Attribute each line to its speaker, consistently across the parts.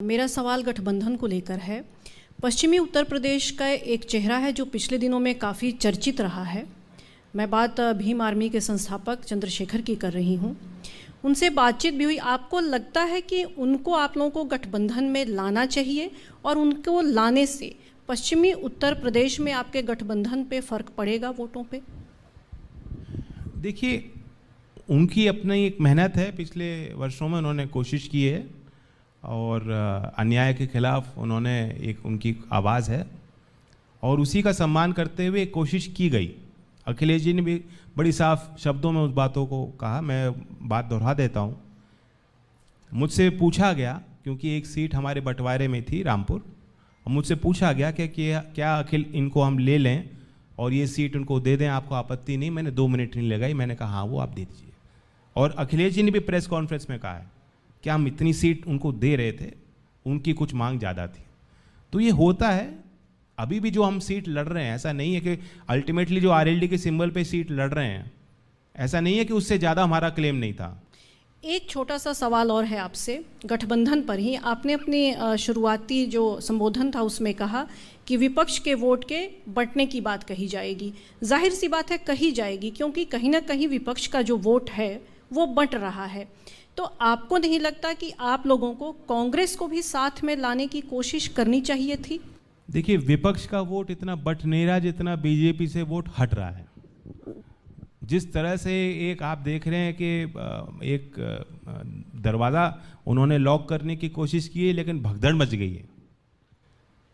Speaker 1: मेरा सवाल गठबंधन को लेकर है। पश्चिमी उत्तर प्रदेश का एक चेहरा है जो पिछले दिनों में काफ़ी चर्चित रहा है। मैं बात भीम आर्मी के संस्थापक चंद्रशेखर की कर रही हूँ। उनसे बातचीत भी हुई। आपको लगता है कि उनको आप लोगों को गठबंधन में लाना चाहिए और उनको लाने से पश्चिमी उत्तर प्रदेश में आपके गठबंधन पे फ़र्क पड़ेगा वोटों पे?
Speaker 2: देखिए, उनकी अपनी एक मेहनत है। पिछले वर्षों में उन्होंने कोशिश की है और अन्याय के खिलाफ उन्होंने एक उनकी आवाज़ है और उसी का सम्मान करते हुए एक कोशिश की गई। अखिलेश जी ने भी बड़ी साफ शब्दों में उस बातों को कहा। मैं बात दोहरा देता हूँ। मुझसे पूछा गया, क्योंकि एक सीट हमारे बंटवारे में थी रामपुर, और मुझसे पूछा गया कि क्या अखिल इनको हम ले लें और ये सीट उनको दे दें, आपको आपत्ति नहीं? मैंने 2 मिनट नहीं लगाई, मैंने कहा हाँ वो आप दे दीजिए। और अखिलेश जी ने भी प्रेस कॉन्फ्रेंस में कहा है कि हम इतनी सीट उनको दे रहे थे, उनकी कुछ मांग ज़्यादा थी। तो ये होता है। अभी भी जो हम सीट लड़ रहे हैं, ऐसा नहीं है कि अल्टीमेटली जो आरएलडी के सिंबल पे सीट लड़ रहे हैं, ऐसा नहीं है कि उससे ज़्यादा हमारा क्लेम नहीं था।
Speaker 1: एक छोटा सा सवाल और है आपसे गठबंधन पर ही। आपने अपनी शुरुआती जो संबोधन था उसमें कहा कि विपक्ष के वोट के बंटने की बात कही जाएगी। जाहिर सी बात है कही जाएगी, क्योंकि कहीं ना कहीं विपक्ष का जो वोट है वो बंट रहा है। तो आपको नहीं लगता कि आप लोगों को कांग्रेस को भी साथ में लाने की कोशिश करनी चाहिए थी?
Speaker 2: देखिए, विपक्ष का वोट इतना बट नहीं रहा जितना बीजेपी से वोट हट रहा है। जिस तरह से एक आप देख रहे हैं कि एक दरवाज़ा उन्होंने लॉक करने की कोशिश की है, लेकिन भगदड़ मच गई है।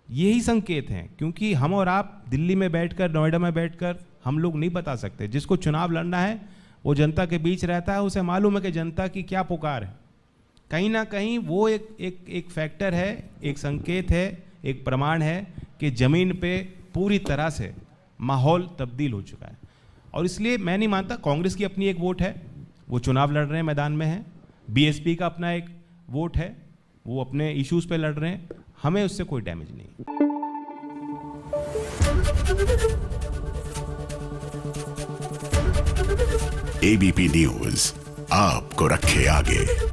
Speaker 2: यही संकेत हैं, क्योंकि हम और आप दिल्ली में बैठकर, नोएडा में बैठकर हम लोग नहीं बता सकते। जिसको चुनाव लड़ना है वो जनता के बीच रहता है, उसे मालूम है कि जनता की क्या पुकार है। कहीं ना कहीं वो एक फैक्टर है, एक संकेत है, एक प्रमाण है कि ज़मीन पे पूरी तरह से माहौल तब्दील हो चुका है। और इसलिए मैं नहीं मानता, कांग्रेस की अपनी एक वोट है, वो चुनाव लड़ रहे हैं, मैदान में है। बीएसपी का अपना एक वोट है, वो अपने इश्यूज़ पे लड़ रहे हैं। हमें उससे कोई डैमेज नहीं।
Speaker 3: एबीपी न्यूज़ आपको रखे आगे।